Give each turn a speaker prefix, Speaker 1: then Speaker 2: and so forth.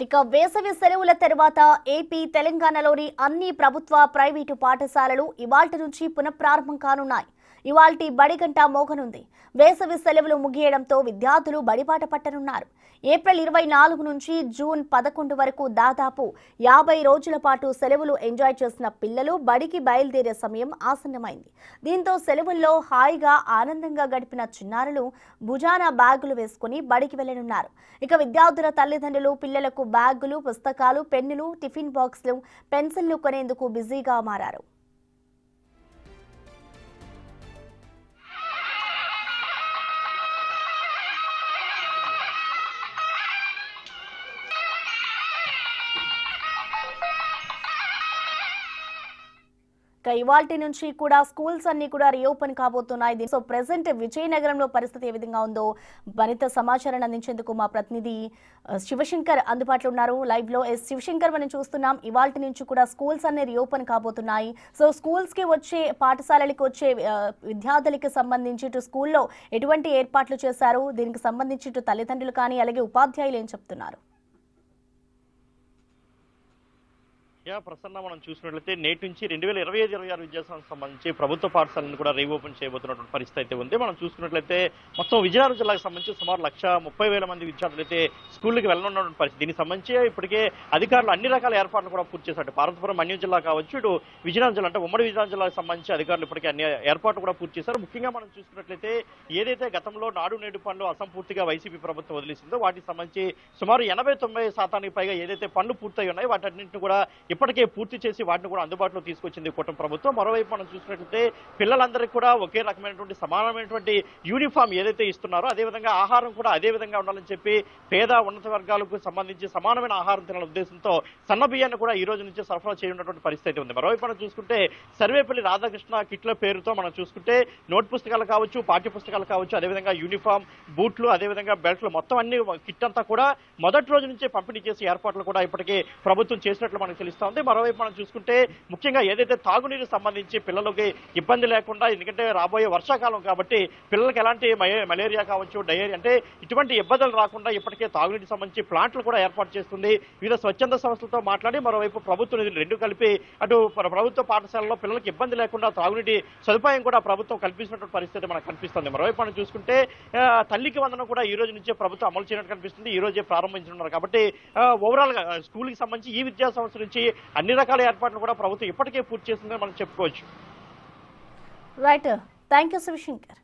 Speaker 1: ఇక వేసవి సెలవుల తర్వాత ఏపీ తెలంగాణలోని అన్ని ప్రభుత్వ ప్రైవేటు పాఠశాలలు ఇవాల్టి నుంచి పునఃప్రారంభం కానున్నాయి. ఇవాల్టి బడిగంట మోగనుంది. వేసవి సెలవులు ముగియడంతో విద్యార్థులు బడిబాట పట్టనున్నారు. ఏప్రిల్ 24 నుంచి జూన్ 11 వరకు దాదాపు 50 రోజుల పాటు సెలవులు ఎంజాయ్ చేసిన పిల్లలు బడికి బయలుదేరే సమయం ఆసన్నమైంది. దీంతో సెలవుల్లో హాయిగా ఆనందంగా గడిపిన చిన్నారులు భుజాన బ్యాగులు వేసుకుని బడికి వెళ్లనున్నారు. ఇక విద్యార్థుల తల్లిదండ్రులు పిల్లలకు బ్యాగులు, పుస్తకాలు, పెన్నులు, టిఫిన్ బాక్సులు, పెన్సిళ్లు కొనేందుకు బిజీగా మారారు. ఇవాల్టి నుంచి కూడా స్కూల్స్ అన్ని కూడా రీఓపెన్ కాబోతున్నాయి. సో ప్రెసెంట్ విజయనగరంలో పరిస్థితి ఏ విధంగా ఉందో మరింత సమాచారాన్ని అందించేందుకు మా ప్రతినిధి శివశంకర్ అందుబాటులో ఉన్నారు లైవ్ లో. శివశంకర్, మనం చూస్తున్నాం ఇవాల్టి నుంచి కూడా స్కూల్స్ అన్ని రీఓపెన్ కాబోతున్నాయి. సో స్కూల్స్ కి వచ్చే పాఠశాలలకు వచ్చే విద్యార్థులకి సంబంధించి ఇటు స్కూల్లో ఎటువంటి ఏర్పాట్లు చేశారు, దీనికి సంబంధించి ఇటు తల్లిదండ్రులు కానీ అలాగే ఉపాధ్యాయులు ఏం చెప్తున్నారు?
Speaker 2: ప్రసన్న, మనం చూసినట్లయితే నేటి నుంచి 2025-26 విద్యా సంవత్సరం సంబంధించి ప్రభుత్వ పాఠశాలను కూడా రీఓపెన్ చేయబోతున్నటువంటి పరిస్థితి అయితే ఉంది. మనం చూసుకున్నట్లయితే మొత్తం విజయనగరం జిల్లాకు సంబంధించి సుమారు 130,000 మంది విద్యార్థులు అయితే స్కూళ్ళకి వెళ్ళనున్నటువంటి పరిస్థితి. దీనికి సంబంధించి ఇప్పటికే అధికారులు అన్ని రకాల ఏర్పాట్లు కూడా పూర్తి చేశారు. పార్వతీపురం మన్యం జిల్లా కావచ్చు, ఇటు విజయనగరం జిల్లా అంటే ఉమ్మడి విజయనగరం జిల్లాకు సంబంధించి అధికారులు ఇప్పటికే అన్ని ఏర్పాట్లు కూడా పూర్తి చేశారు. ముఖ్యంగా మనం చూసుకున్నట్లయితే ఏదైతే గతంలో నాడు నేడు పనులు అసంపూర్తిగా వైసీపీ ప్రభుత్వం వదిలేసిందో వాటికి సంబంధించి సుమారు 89% పైగా ఏదైతే పనులు పూర్తయి ఉన్నాయో వాటన్నింటిని కూడా ఇప్పటికే పూర్తి చేసి వాటిని కూడా అందుబాటులో తీసుకొచ్చింది కూటమి ప్రభుత్వం. మరోవైపు మనం చూసినట్లయితే పిల్లలందరికీ కూడా ఒకే రకమైనటువంటి సమానమైనటువంటి యూనిఫామ్ ఏదైతే ఇస్తున్నారో అదేవిధంగా ఆహారం కూడా అదే విధంగా ఉండాలని చెప్పి పేద ఉన్నత వర్గాలకు సంబంధించి సమానమైన ఆహారం తినాలనే ఉద్దేశంతో సన్న బియ్యాన్ని కూడా ఈ రోజు నుంచి సరఫరా చేయనున్నటువంటి పరిస్థితి ఉంది. మరోవైపు మనం చూసుకుంటే సర్వేపల్లి రాధాకృష్ణ కిట్ల పేరుతో మనం చూసుకుంటే నోట్ పుస్తకాలు కావచ్చు, పాఠ్య పుస్తకాలు కావచ్చు, అదేవిధంగా యూనిఫామ్, బూట్లు, అదేవిధంగా బెల్ట్లు మొత్తం అన్ని కిట్ అంతా కూడా మొదటి రోజు నుంచే పంపిణీ చేసే ఏర్పాట్లు కూడా ఇప్పటికే ప్రభుత్వం చేసినట్లు మనకు తెలుస్తోంది. మరోవైపు మనం చూసుకుంటే ముఖ్యంగా ఏదైతే తాగునీరు సంబంధించి పిల్లలకి ఇబ్బంది లేకుండా, ఎందుకంటే రాబోయే వర్షాకాలం కాబట్టి పిల్లలకి ఎలాంటి మలేరియా కావచ్చు, డయేరియా అంటే ఇటువంటి ఇబ్బందులు రాకుండా ఇప్పటికే తాగునీటికి సంబంధించి ప్లాంట్లు కూడా ఏర్పాటు చేస్తుంది. వివిధ స్వచ్ఛంద సంస్థలతో మాట్లాడి మరోవైపు ప్రభుత్వ నిధులు రెండు కలిపి అటు ప్రభుత్వ పాఠశాలలో పిల్లలకు ఇబ్బంది లేకుండా తాగునీటి సదుపాయం కూడా ప్రభుత్వం కల్పించినటువంటి పరిస్థితి మనకు కనిపిస్తుంది. మరోవైపు మనం చూసుకుంటే తల్లికి వందనం కూడా ఈ రోజు నుంచే ప్రభుత్వం అమలు చేయడానికి కనిపిస్తుంది. ఈ రోజే ప్రారంభించనున్నారు కాబట్టి ఓవరాల్ గా స్కూల్ కి సంబంధించి ఈ విద్యా సంవత్సరం నుంచి అన్ని రకాల ఏర్పాట్లు కూడా ప్రభుత్వం ఇప్పటికే పూర్తి చేసిందని మనం చెప్పుకోవచ్చు.
Speaker 1: Right, thank you Shivshankar.